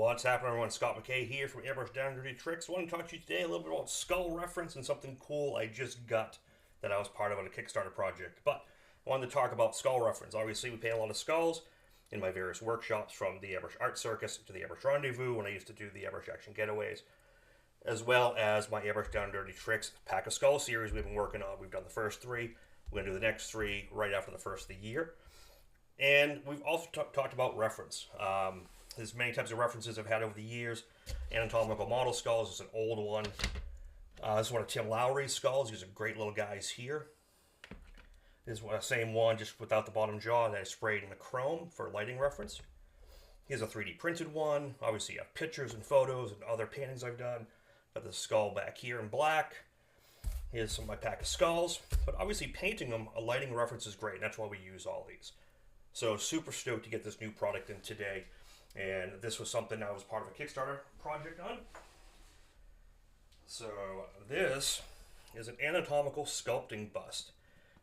What's happening, everyone? Scott McKay here from Airbrush Down Dirty Tricks. I want to talk to you today a little bit about skull reference and something cool I just got that I was part of on a Kickstarter project. But I wanted to talk about skull reference. Obviously, we paint a lot of skulls in my various workshops, from the Airbrush Art Circus to the Airbrush Rendezvous when I used to do the Airbrush Action Getaways, as well as my Airbrush Down Dirty Tricks Pack of Skull series we've been working on. We've done the first three. We're going to do the next three right after the first of the year. And we've also talked about reference. There's many types of references I've had over the years. Anatomical model skulls is an old one. This is one of Tim Lowry's skulls. These are great little guys here. This is the same one, just without the bottom jaw, that I sprayed in the chrome for lighting reference. Here's a 3D printed one. Obviously, you have pictures and photos and other paintings I've done. Got the skull back here in black. Here's some of my pack of skulls. But obviously, painting them, a lighting reference is great. And that's why we use all these. So super stoked to get this new product in today. And this was something I was part of a Kickstarter project on. So this is an anatomical sculpting bust.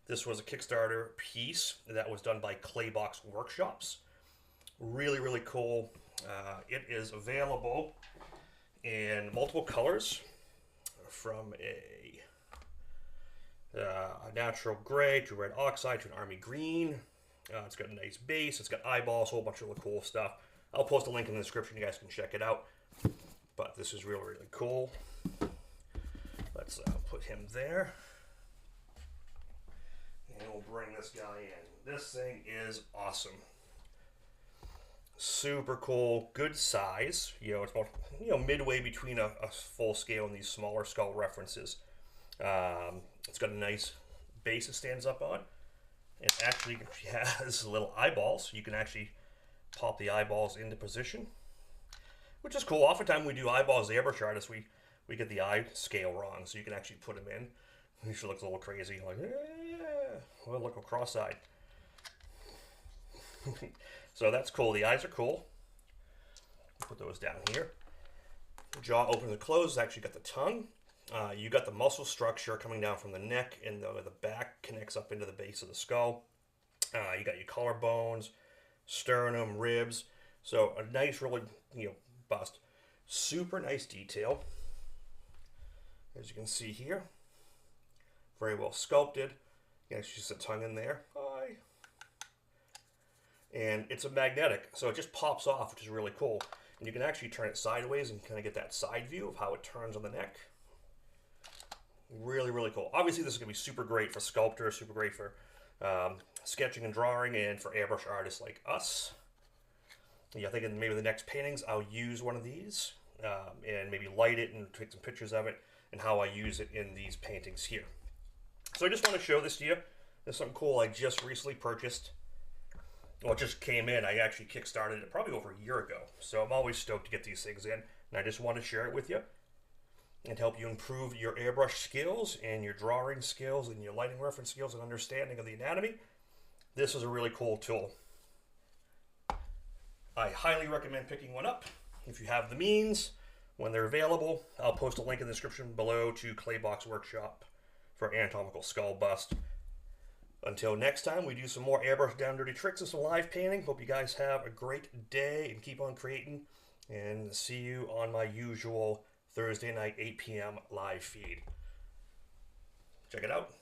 This was a Kickstarter piece that was done by Claybox Workshops. Really, really cool. It is available in multiple colors, from a natural gray to red oxide to an army green. It's got a nice base. It's got eyeballs, a whole bunch of really cool stuff. I'll post a link in the description. You guys can check it out. But this is really, really cool. Let's put him there. And we'll bring this guy in. This thing is awesome. Super cool. Good size. It's about midway between a full scale and these smaller skull references. It's got a nice base it stands up on. It actually has little eyeballs. You can actually pop the eyeballs into position, which is cool. Oftentimes we do eyeballs, the airbrush artists, we get the eye scale wrong, so you can actually put them in. It usually looks a little crazy, like, well, look, cross-eyed. So that's cool. The eyes are cool. Put those down here. The jaw opens and closes. Actually got the tongue. You got the muscle structure coming down from the neck, and the back connects up into the base of the skull. You got your collarbones, sternum, ribs. So a nice, really, bust. Super nice detail, as you can see here. Very well sculpted. You actually see the tongue in there. Hi. And it's a magnetic, so it just pops off, which is really cool. And you can actually turn it sideways and kind of get that side view of how it turns on the neck. Really, really cool. Obviously, this is going to be super great for sculptors, super great for sketching and drawing, and for airbrush artists like us. I think in maybe the next paintings, I'll use one of these and maybe light it and take some pictures of it and how I use it in these paintings here. So I just want to show this to you. There's something cool I just recently purchased. Well, it just came in. I actually kickstarted it probably over a year ago. So I'm always stoked to get these things in. And I just want to share it with you and help you improve your airbrush skills and your drawing skills and your lighting reference skills and understanding of the anatomy. This is a really cool tool. I highly recommend picking one up if you have the means. When they're available, I'll post a link in the description below to Claybox Workshop for anatomical skull bust. Until next time, we do some more airbrush down dirty tricks and some live painting. Hope you guys have a great day and keep on creating. And see you on my usual Thursday night 8 p.m. live feed. Check it out.